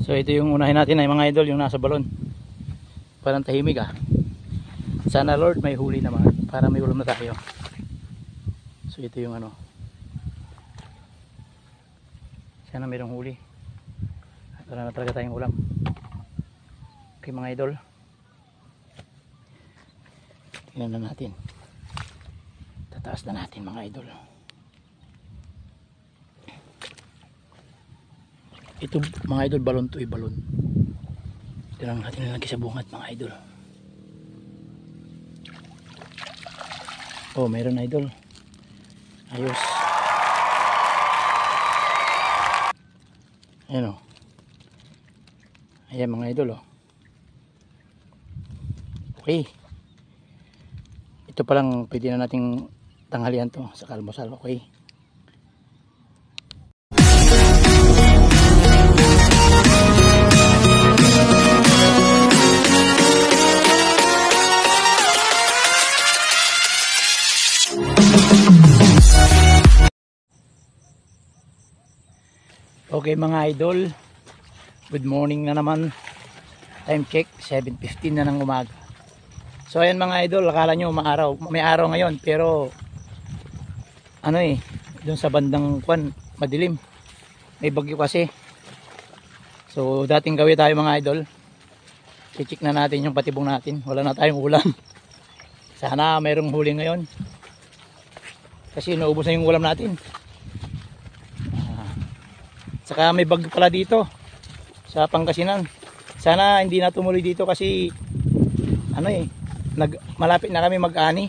So ito yung unahin natin ay mga idol, yung nasa balon. Parang tahimik ah. Sana Lord may huli naman para may ulam na tayo. So ito yung ano. Sana mayroong huli. At wala na talaga tayong ulam. Okay mga idol. Tingnan na natin. Tataas na natin mga idol. Ito mga idol, balon to, balon. Ito lang natin nalagay sa bungat mga idol. Oh, mayroon idol. Ayos. Ayan o. Ayan mga idol o. Okay. Ito palang pwede na nating tanghalian to sa almusal. Okay. Okay mga idol, good morning na naman. Time check 7:15 na ng umaga. So ayan mga idol, akala nyo maaraw, may araw ngayon pero ano doon sa bandang kwan madilim, may bagyo kasi. So dating gawin tayo mga idol, i-check na natin yung patibong natin. Wala na tayong ulam. Sana mayroong huli ngayon kasi naubos na yung ulam natin. Saka may bagyo pala dito sa Pangasinan. Sana hindi na tumuloy dito kasi malapit na kami mag-ani.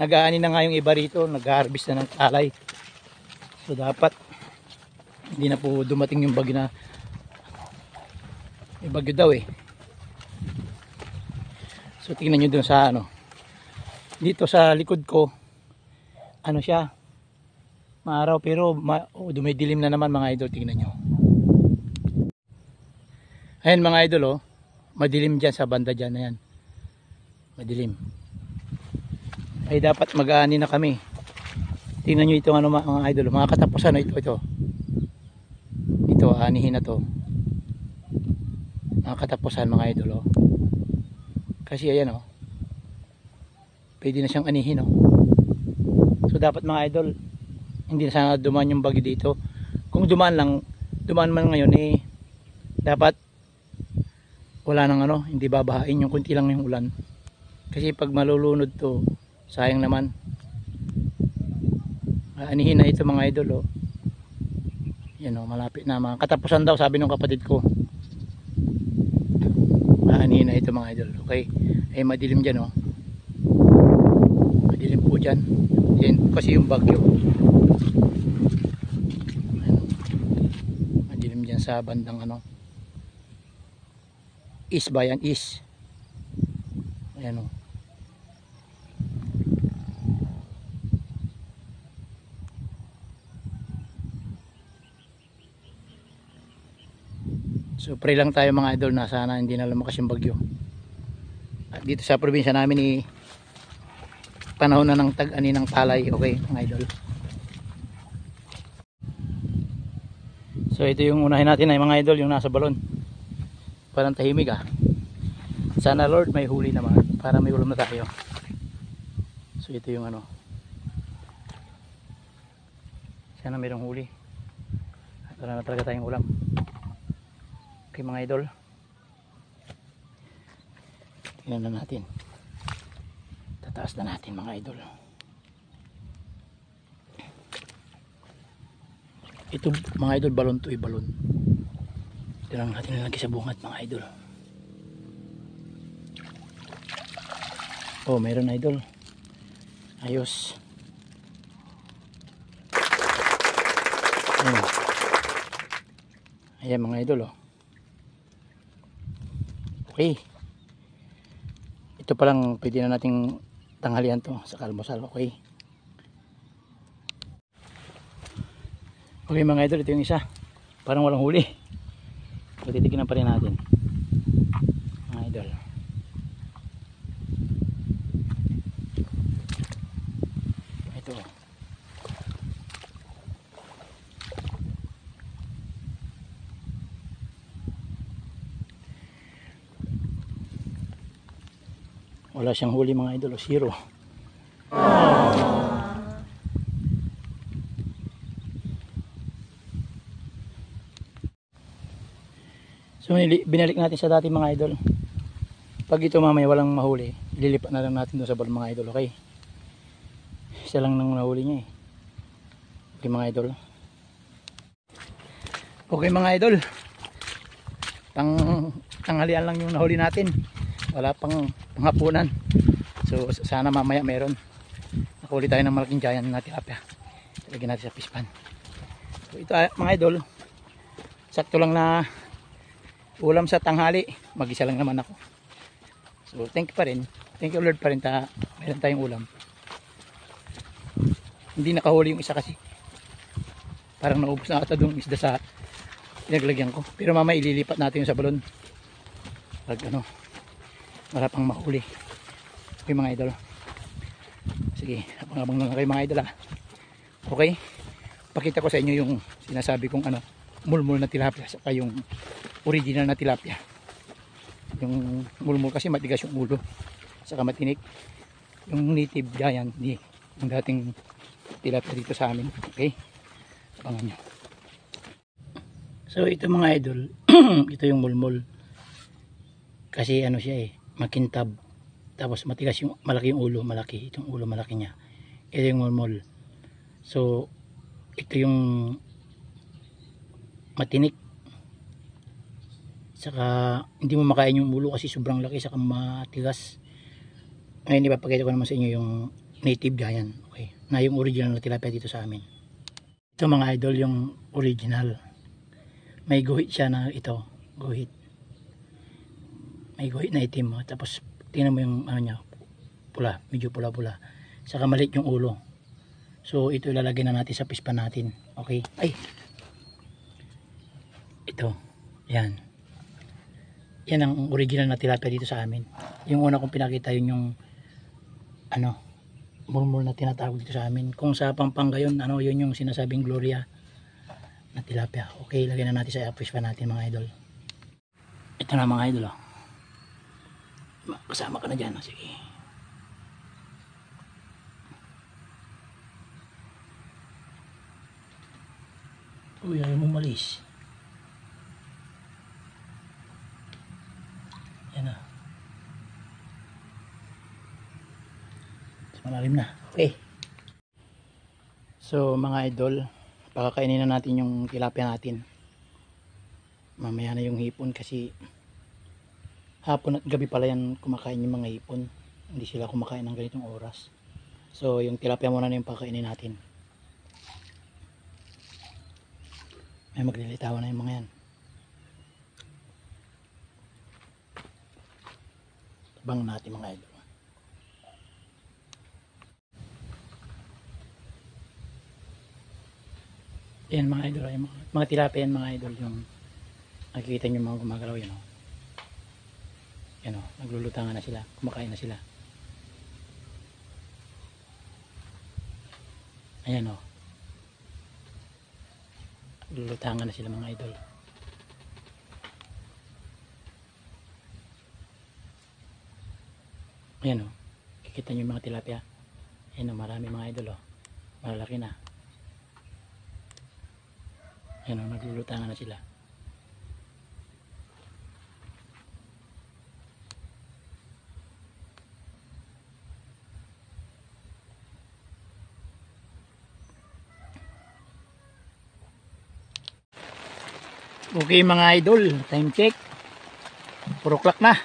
Nag-aani na nga yung iba rito, nag-harvest na ng palay. So dapat hindi na po dumating yung bagyo na may bagyo daw So tingnan nyo dun sa dito sa likod ko, siya, maaraw pero dumidilim na naman mga idol. Tingnan nyo. Ayan mga idol madilim dyan sa banda dyan. Ayan, madilim. Ay dapat mag-aani na kami. Tingnan nyo ito mga idol, mga katapusan ito aanihin na to, mga katapusan mga idol kasi ayan pwede na siyang anihin So dapat mga idol, hindi na sana dumaan yung bagyo dito. Kung dumaan man ngayon dapat wala nang hindi babahain, yung kunti lang yung ulan. Kasi pag malulunod to, sayang naman. Anihin na ito mga idol Yan malapit na, mga katapusan daw sabi ng kapatid ko. Anihin na ito mga idol. Okay, ay madilim dyan madilim po dyan. Yan kasi yung bagyo. Madilim dyan sa bandang east bayan, east. Ayan So pray lang tayo mga idol na sana hindi na lumakas yung bagyo. At dito sa probinsya namin panahon na ng tag-ani ng palay. Okay mga idol. So ito yung unahin natin ay mga idol, yung nasa balon. Parang tahimik ah. Sana Lord may huli naman para may ulam na tayo. So ito yung sana mayroong huli. At wala na talaga tayong ulam. Okay mga idol. Tingnan na natin. Tataas na natin mga idol. Ito mga idol, balon to, balon. Ito lang natin nalagay sa bungat mga idol. Oh, mayroon idol. Ayos. Ayan mga idol Okay. Ito palang pwede na nating tanghalian to sa almusal. Okay. Okay mga idol, ito yung isa. Parang walang huli. So titignan pa rin natin mga idol. Ito Wala siyang huli mga idol, zero. So binalik natin sa dati mga idol. Pag ito mamaya walang mahuli, ililipat na lang natin doon sa balon mga idol, okay? Isa lang nang nahuli niya eh. Okay mga idol. Okay mga idol. Tanghalian lang yung nahuli natin. Wala pang panghapunan. So sana mamaya meron. Nakahuli tayo ng malaking giant na tilapia. Lagyan natin sa fish pan. So ito mga idol. Sakto lang na ulam sa tanghali. Mag-isa lang naman ako. So thank you pa rin. Thank you Lord pa rin. Mayroon tayong ulam. Hindi nakahuli yung isa kasi. Parang naubos na ata yung isda sa pinaglagyan ko. Pero mamaya ililipat natin yung sa balon. Pag wala pang mahuli. Okay mga idol. Sige, abang-abang na kayo mga idol ha. Okay? Pakita ko sa inyo yung sinasabi kong mulmul na tilapia. Saka yung original na tilapia. Yung mulmul kasi matigas yung ulo. Saka matinik. Yung native giant, yung dating tilapia dito sa amin. Okay? Abangan nyo. So ito mga idol. Ito yung mulmul. Kasi siya makintab. Tapos matigas yung malaki yung ulo. Malaki. Itong ulo malaki niya. Ito yung mulmul. So ito yung matinik. Saka hindi mo makain yung ulo kasi sobrang laki. Saka matigas. Ngayon ipapakita ko naman sa inyo yung native giant. Okay. Na yung original na tilapia dito sa amin. Ito mga idol yung original. May guhit siya na ito. Guhit. May guhit na itim. Tapos tingnan mo yung niya. Pula. Medyo pula-pula. Saka maliit yung ulo. So ito ilalagay na natin sa pispan natin. Okay. Ay. Ito. Yan. Yan ang original na tilapia dito sa amin. Yung una kong pinakita yun yung mulmul na tinatawag dito sa amin. Kung sa Pampanga yun, yun yung sinasabing Gloria na tilapia. Okay, lagyan na natin sa fish pan natin mga idol. Ito na mga idol. Kasama ka na dyan. Sige. Uy, ayaw mo malis. Yan na. Malalim na. Okay. So mga idol, pakakainin na natin yung tilapia natin. Mamaya na yung hipon kasi hapon at gabi pala yan kumakain yung mga hipon. Hindi sila kumakain ng ganitong oras. So yung tilapia muna na yung pakakainin natin. May maglilitawan na yung mga yan. Tabang natin mga idol. Yan mga idol, yung mga tilapia yan mga idol, yung nakikita nyo mga gumagalaw yan yan naglulutangan na sila, kumakain na sila. Ayan naglulutangan na sila mga idol. Ayan kikita nyo yung mga tilapia. Ayan marami mga idol malalaki na. Ayan naglulutangan na sila. Okay mga idol, time check 4 o'clock na.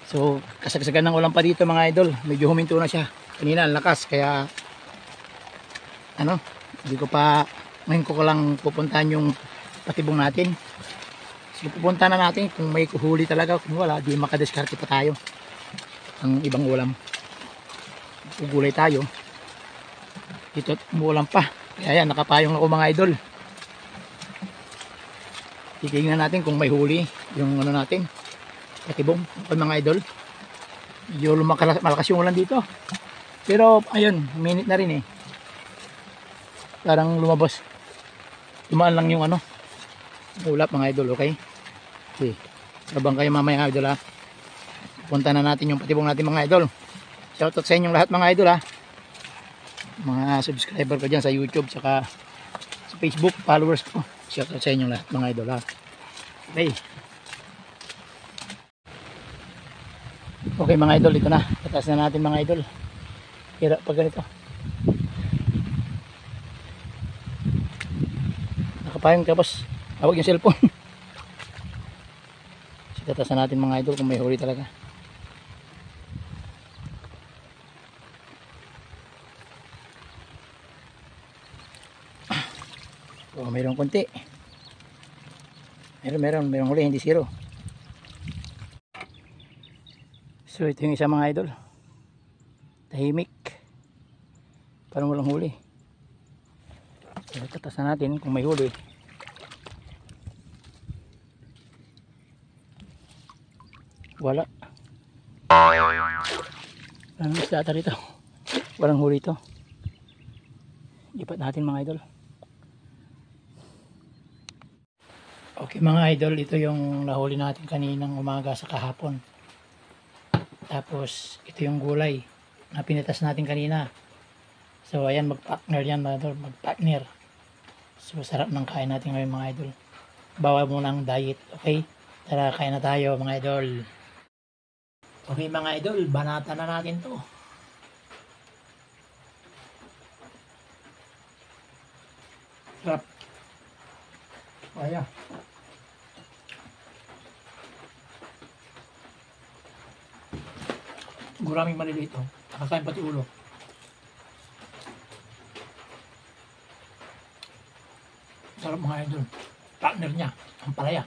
So kasagsagan ng ulan pa dito mga idol. Medyo huminto na siya. Kanina ang lakas kaya hindi ko pa ngayon ko lang pupuntahan yung patibong natin. So pupunta na natin kung may huli talaga. Kung wala, di makadiskarte pa tayo ang ibang ulam. Ugulay tayo. Dito umuulan pa. Kaya yan, nakapayong ako mga idol. Titingnan natin kung may huli yung natin patibong mga idol. Medyo malakas yung ulan dito. Pero ayun, minute na rin parang lumabas. Tumaan lang yung ulap mga idol, okay? Okay. Sabang kayo mamaya idol Punta na natin yung patibong natin mga idol. Shoutout sa inyong lahat mga idol ha. Mga subscriber ko dyan sa YouTube saka sa Facebook, followers ko. Shoutout sa inyong lahat mga idol ha. Okay. Okay mga idol, ito na. Tatas na natin mga idol. Hirap pag ganito. Nakapayong tapos hawag yung cellphone. Tatas na natin mga idol kung may huli talaga. Oh, mayroong konti. Mayroong huli, hindi zero. So ito yung isa mga idol. Tahimik. Parang walang huli. So tatas na natin kung may huli. Wala. Anong isda ata rito? Walang huli ito. Ipat natin mga idol. Okay mga idol, ito yung nahuli natin kaninang umaga sa kahapon. Tapos ito yung gulay na pinitas natin kanina. So ayan, mag-partner yan mga idol, mag-partner. So sarap ng kain natin ngayon mga idol. Bawal muna ang diet, okay? Tara, kain na tayo mga idol. Okay mga idol, banata na natin to. Sarap. Ayan. Guraming maliliit oh. Nakakain pati ulo. Sarap mga idol. Partner niya, ang palaya.